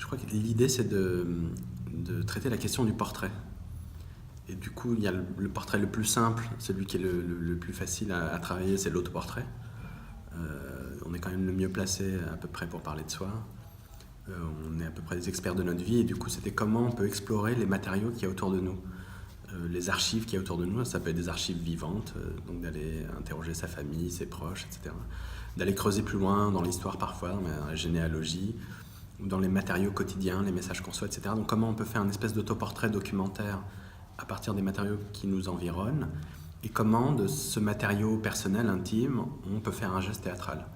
Je crois que l'idée, c'est de traiter la question du portrait. Et du coup, il y a le portrait le plus simple, celui qui est le plus facile à travailler, c'est l'autoportrait. On est quand même le mieux placé à peu près pour parler de soi. On est à peu près des experts de notre vie, et du coup, c'était comment on peut explorer les matériaux qu'il y a autour de nous. Les archives qu'il y a autour de nous, ça peut être des archives vivantes, donc d'aller interroger sa famille, ses proches, etc. D'aller creuser plus loin dans l'histoire parfois, dans la généalogie, ou dans les matériaux quotidiens, les messages qu'on reçoit, etc. Donc comment on peut faire un espèce d'autoportrait documentaire à partir des matériaux qui nous environnent, et comment de ce matériau personnel, intime, on peut faire un geste théâtral.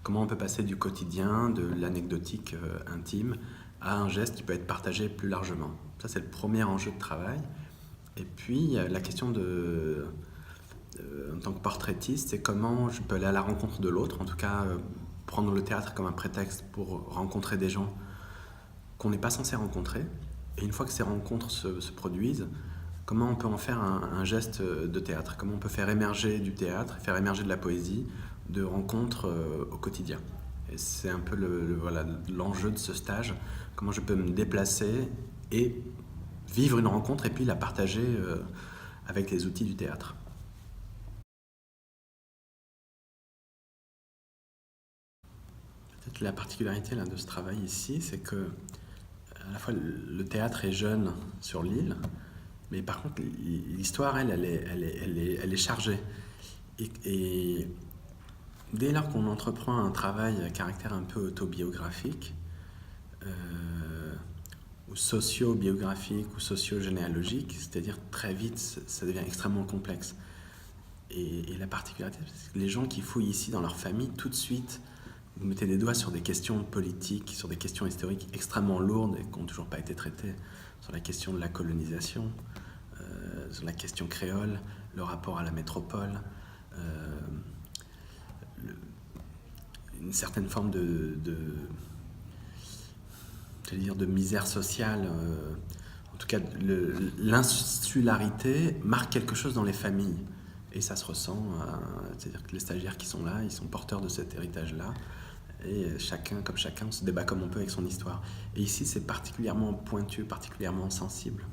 Comment on peut passer du quotidien, de l'anecdotique intime, à un geste qui peut être partagé plus largement. Ça, c'est le premier enjeu de travail. Et puis, la question en tant que portraitiste, c'est comment je peux aller à la rencontre de l'autre, en tout cas prendre le théâtre comme un prétexte pour rencontrer des gens qu'on n'est pas censé rencontrer. Et une fois que ces rencontres se produisent, comment on peut en faire un geste de théâtre, comment on peut faire émerger du théâtre, faire émerger de la poésie, de rencontres au quotidien. Et c'est un peu l'enjeu de ce stage, comment je peux me déplacer et vivre une rencontre et puis la partager avec les outils du théâtre. Peut-être la particularité de ce travail ici, c'est que à la fois le théâtre est jeune sur l'île, mais par contre l'histoire, elle est chargée. Et dès lors qu'on entreprend un travail à caractère un peu autobiographique, ou socio-biographique ou socio-généalogique, c'est-à-dire très vite, ça devient extrêmement complexe. Et la particularité, c'est que les gens qui fouillent ici dans leur famille, tout de suite, vous mettez des doigts sur des questions politiques, sur des questions historiques extrêmement lourdes et qui n'ont toujours pas été traitées, sur la question de la colonisation, sur la question créole, le rapport à la métropole, une certaine forme de misère sociale. En tout cas, l'insularité marque quelque chose dans les familles. Et ça se ressent, c'est-à-dire que les stagiaires qui sont là, ils sont porteurs de cet héritage-là. Et chacun, on se débat comme on peut avec son histoire. Et ici, c'est particulièrement pointu, particulièrement sensible.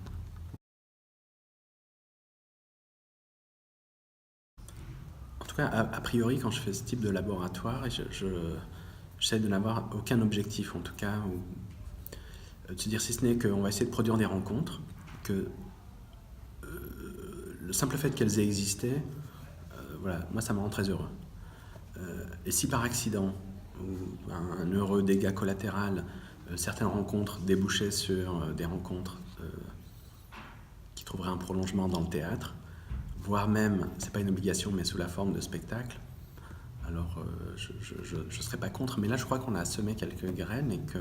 En tout cas, a priori, quand je fais ce type de laboratoire, j'essaie de n'avoir aucun objectif, en tout cas, de se dire si ce n'est qu'on va essayer de produire des rencontres, que le simple fait qu'elles aient existé, voilà, moi ça me rend très heureux. Et si par accident, ou un heureux dégât collatéral, certaines rencontres débouchaient sur des rencontres qui trouveraient un prolongement dans le théâtre, voire même, c'est pas une obligation, mais sous la forme de spectacle, alors je ne serais pas contre, mais là je crois qu'on a semé quelques graines et que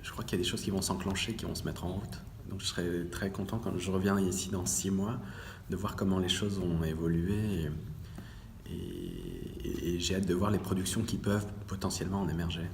je crois qu'il y a des choses qui vont s'enclencher, qui vont se mettre en route. Donc je serais très content quand je reviens ici dans 6 mois de voir comment les choses ont évolué et j'ai hâte de voir les productions qui peuvent potentiellement en émerger.